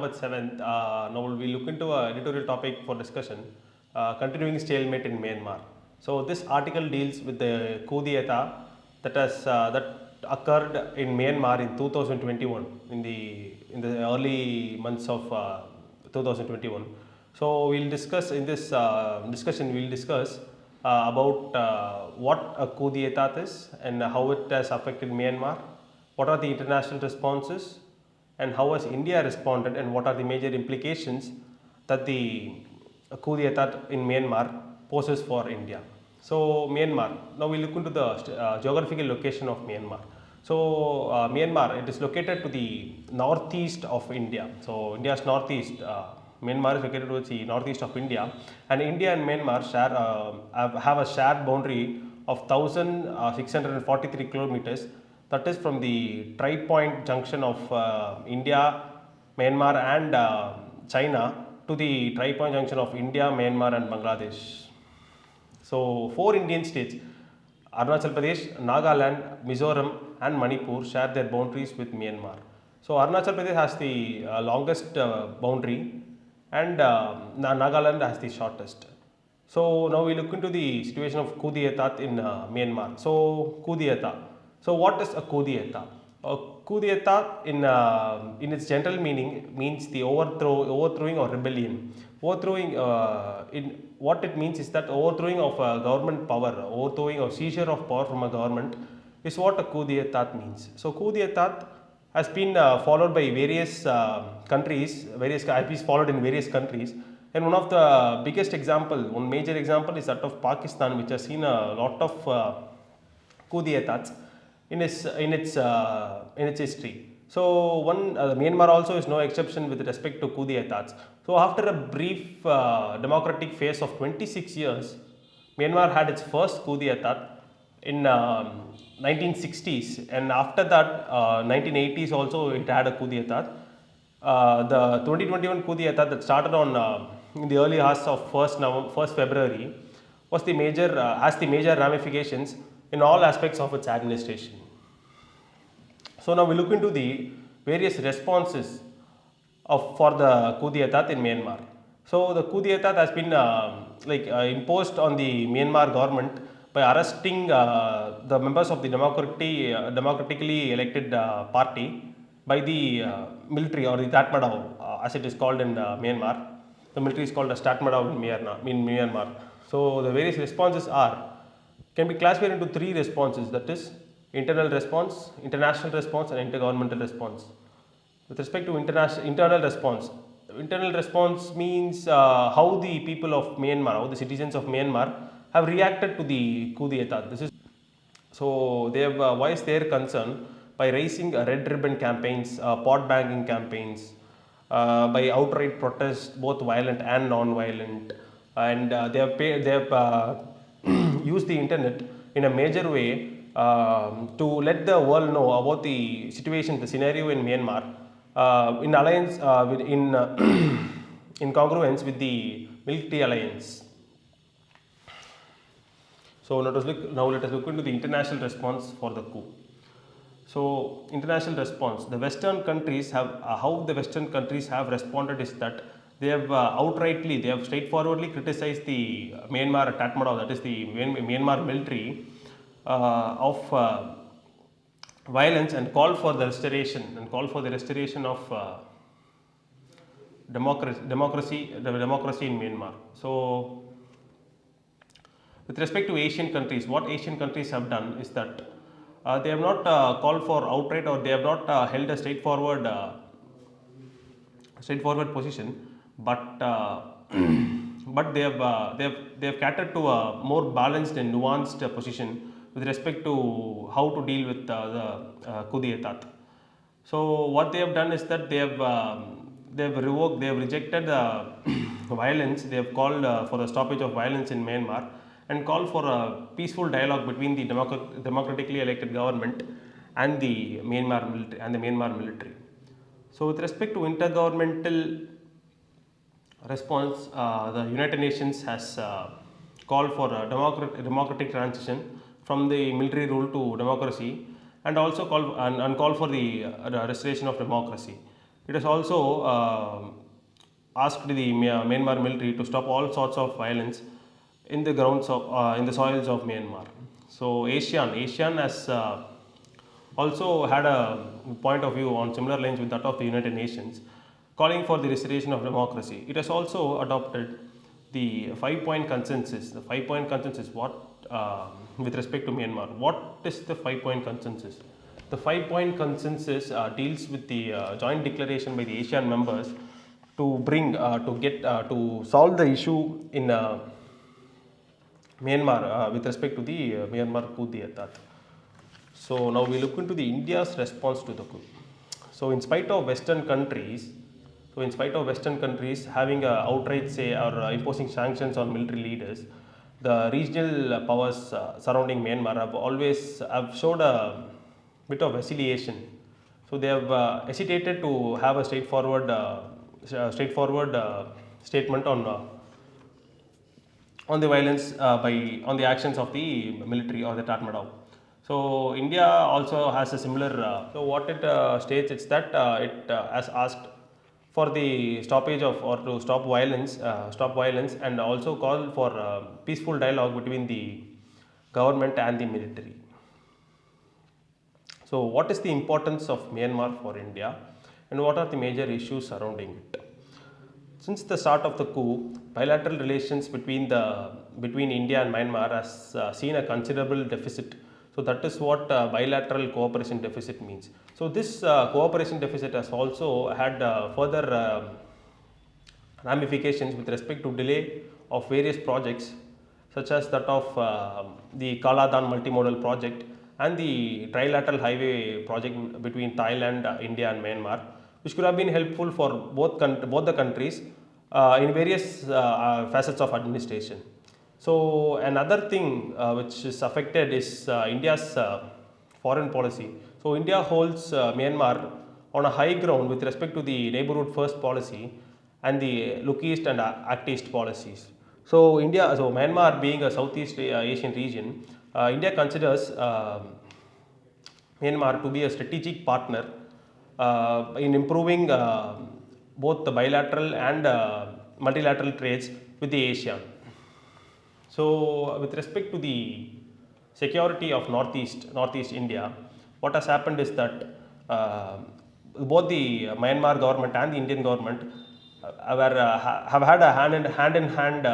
November 7th. Now we look into a editorial topic for discussion, continuing stalemate in Myanmar. So this article deals with the coup d'etat that occurred in Myanmar in 2021, in the early months of 2021. So we'll discuss in this discussion. We'll discuss about what a coup d'etat is and how it has affected Myanmar. What are the international responses, and how has India responded, and what are the major implications that the coup d'etat in Myanmar poses for India. So Myanmar, now we look into the geographical location of Myanmar. So Myanmar, it is located to the northeast of India. So India's northeast, Myanmar is located towards the northeast of India, and India and Myanmar have a shared boundary of 1,643 kilometers. That is from the tri-point junction of India, Myanmar and China to the tri-point junction of India, Myanmar and Bangladesh. So 4 Indian states, Arunachal Pradesh, Nagaland, Mizoram and Manipur share their boundaries with Myanmar. So Arunachal Pradesh has the longest boundary, and Nagaland has the shortest. So now we look into the situation of coup d'etat in Myanmar. So coup d'etat. So what is a coup d'etat? A coup d'etat in its general meaning means the overthrowing or rebellion. Overthrowing in what it means is that overthrowing of government power, overthrowing or seizure of power from a government is what a coup d'etat means. So coup d'etat has been followed by various countries, has been followed in various countries. And one of the biggest example, one major example is that of Pakistan, which has seen a lot of coup d'etats in its history. So Myanmar also is no exception with respect to coup d'etats. So after a brief democratic phase of 26 years, Myanmar had its first coup d'etat in 1960s, and after that 1980s also it had a coup d'etat. The 2021 coup d'etat that started on in the early hours of 1st February was has the major ramifications in all aspects of its administration. So now we look into the various responses for the coup d'etat in Myanmar. So the coup d'etat has been imposed on the Myanmar government by arresting the members of the democratically elected party by the military, or the Tatmadaw as it is called in Myanmar. The military is called as Tatmadaw in Myanmar. So the various responses can be classified into 3 responses, that is internal response, international response and intergovernmental response. With respect to internal response means how the people of Myanmar, how the citizens of Myanmar have reacted to the coup d'etat. So they have voiced their concern by raising red ribbon campaigns, pot banking campaigns, by outright protest, both violent and non-violent, and they have used the internet in a major way to let the world know about the situation, the scenario in Myanmar, in alliance in congruence with the military alliance. So now let us look into the international response for the coup. So international response, the Western countries have how the Western countries have responded is that they have straightforwardly criticized the Myanmar Tatmadaw, that is the Myanmar military, of violence, and call for the restoration of democracy in Myanmar. So with respect to Asian countries, what Asian countries have done is that they have not called for outright, or they have not held a straightforward position, but but they have catered to a more balanced and nuanced position with respect to how to deal with the coup d'etat. So what they have done is that they have rejected violence. They have called for the stoppage of violence in Myanmar, and called for a peaceful dialogue between the democratically elected government and the Myanmar military. So with respect to intergovernmental response, the United Nations has called for a democratic transition from the military rule to democracy, and also call for the restoration of democracy. It has also asked the Myanmar military to stop all sorts of violence in the grounds of in the soils of Myanmar. So ASEAN has also had a point of view on similar lines with that of the United Nations, calling for the restoration of democracy. It has also adopted the 5-point consensus. The 5-point consensus, what with respect to Myanmar? What is the 5-point consensus? The 5-point consensus deals with the joint declaration by the ASEAN members to bring to get to solve the issue in Myanmar with respect to the Myanmar coup d'etat. So now we look into the India's response to the coup. So in spite of Western countries, having a outright say or imposing sanctions on military leaders, the regional powers surrounding Myanmar have showed a bit of vacillation. So they have hesitated to have a straightforward statement on the violence on the actions of the military or the Tatmadaw. So India also has a similar. So what it states is that it has asked for the stoppage of or to stop violence, and also call for peaceful dialogue between the government and the military. So what is the importance of Myanmar for India, and what are the major issues surrounding it? Since the start of the coup, bilateral relations between India and Myanmar has seen a considerable deficit. So that is what bilateral cooperation deficit means. So this cooperation deficit has also had further ramifications with respect to delay of various projects, such as that of the Kaladan multimodal project and the trilateral highway project between Thailand, India and Myanmar, which could have been helpful for both the countries in various facets of administration. So another thing which is affected is India's foreign policy. So India holds Myanmar on a high ground with respect to the neighborhood first policy and the look east and act east policies. So Myanmar being a Southeast Asian region, India considers Myanmar to be a strategic partner in improving both the bilateral and multilateral trades with the ASEAN. So, with respect to the security of Northeast India, what has happened is that both the Myanmar government and the Indian government have had a hand-in-hand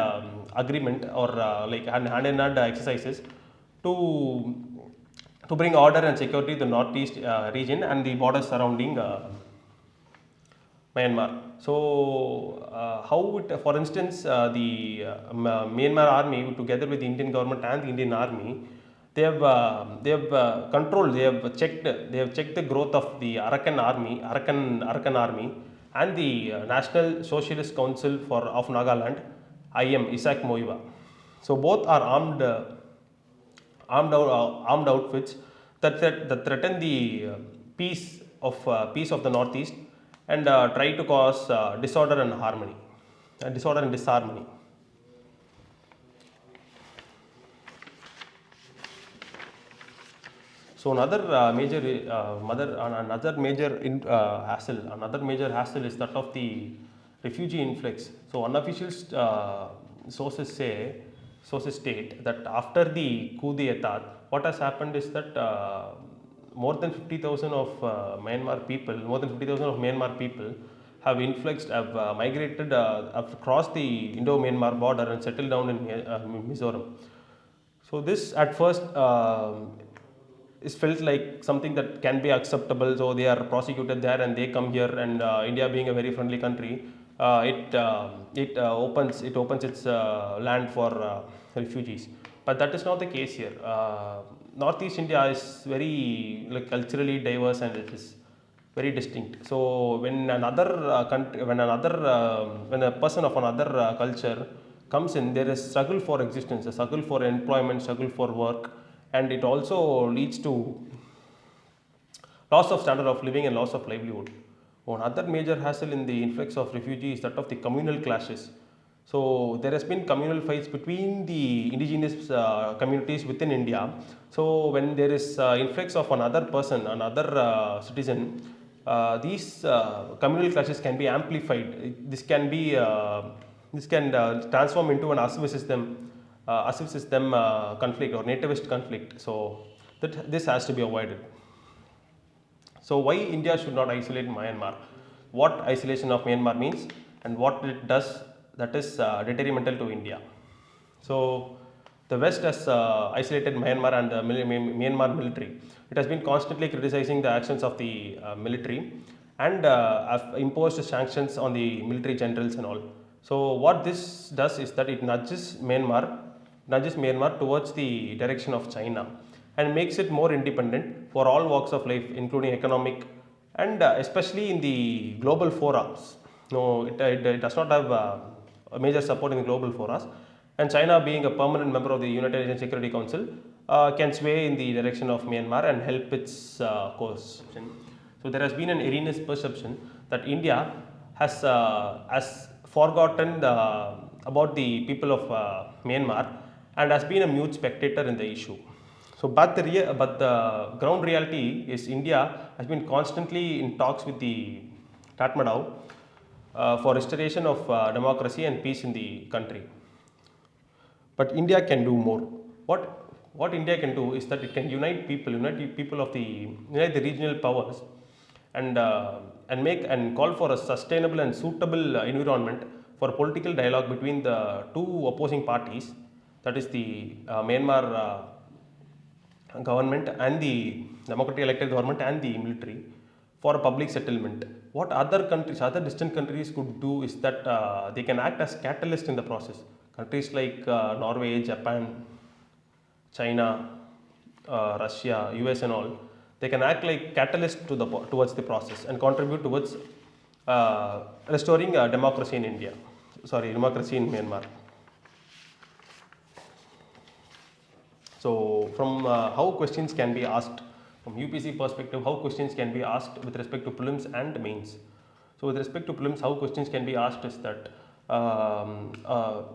agreement, or like hand-in-hand exercises to bring order and security to the Northeast region and the borders surrounding Myanmar. So, for instance, the Myanmar army, together with the Indian government and the Indian army, they have controlled, they have checked the growth of the Arakan army and the National Socialist Council of Nagaland, IM Isaac Moiva. So both are armed outfits that threaten the peace of the Northeast and try to cause disorder and disharmony. So another major hassle is that of the refugee influx. So unofficial sources state that after the coup d'etat, what has happened is that more than 50,000 of Myanmar people have migrated, have crossed the Indo-Myanmar border and settled down in Mizoram. So this at first is felt like something that can be acceptable. So they are prosecuted there and they come here, and India being a very friendly country, it opens its land for refugees. But that is not the case here. Northeast India is very culturally diverse, and it is very distinct. So when when a person of another culture comes in, there is struggle for existence, a struggle for employment, struggle for work, and it also leads to loss of standard of living and loss of livelihood. One other major hassle in the influx of refugees is that of the communal clashes. So there has been communal fights between the indigenous communities within India. So when there is influx of another person, another citizen, these communal clashes can be amplified. This can transform into an assumed system conflict or nativist conflict. So this has to be avoided. So why India should not isolate Myanmar? What isolation of Myanmar means and what it does that is detrimental to India. So the West has isolated Myanmar and the Myanmar military. It has been constantly criticizing the actions of the military and have imposed sanctions on the military generals and all. So what this does is that it nudges Myanmar towards the direction of China and makes it more independent for all walks of life, including economic and especially in the global forums. No, it does not have a major support in the global forums, and China, being a permanent member of the United Nations Security Council, can sway in the direction of Myanmar and help its course. So there has been an erroneous perception that India has forgotten about the people of Myanmar and has been a mute spectator in the issue. So, but the ground reality is India has been constantly in talks with the Tatmadaw for restoration of democracy and peace in the country. But India can do more. What India can do is that it can unite the regional powers, and make and call for a sustainable and suitable environment for political dialogue between the two opposing parties, that is the Myanmar government and the democratically elected government and the military, for a public settlement. What other distant countries could do is that they can act as catalyst in the process. Countries like Norway, Japan, China, Russia, US and all, they can act like catalyst towards the process and contribute towards restoring democracy in democracy in Myanmar. So from how questions can be asked, from UPC perspective, how questions can be asked with respect to prelims and mains. So with respect to prelims, how questions can be asked is that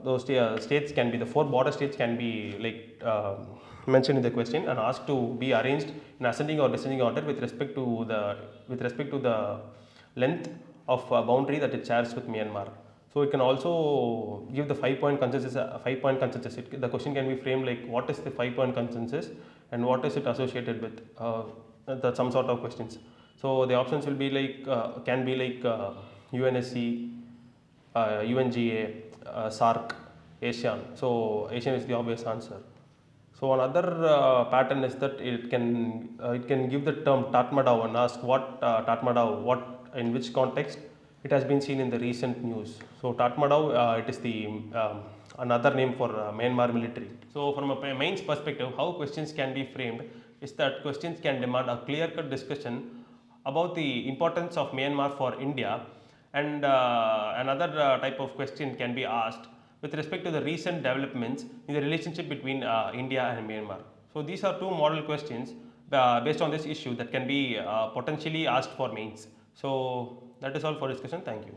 those states can be, the 4 border states can be mentioned in the question and asked to be arranged in ascending or descending order with respect to the length of boundary that it shares with Myanmar. So it can also give the 5-point consensus. The question can be framed like, what is the 5-point consensus and what is it associated with? Some sort of questions. So the options will be can be UNSC, UNGA, SARC, ASEAN. So ASEAN is the obvious answer. So another pattern is that it can give the term Tatmadaw and ask what Tatmadaw, in which context it has been seen in the recent news. So Tatmadaw, it is the another name for Myanmar military. So from a mains perspective, how questions can be framed is that questions can demand a clear-cut discussion about the importance of Myanmar for India, and another type of question can be asked with respect to the recent developments in the relationship between India and Myanmar. So these are 2 model questions based on this issue that can be potentially asked for mains. So that is all for discussion. Thank you.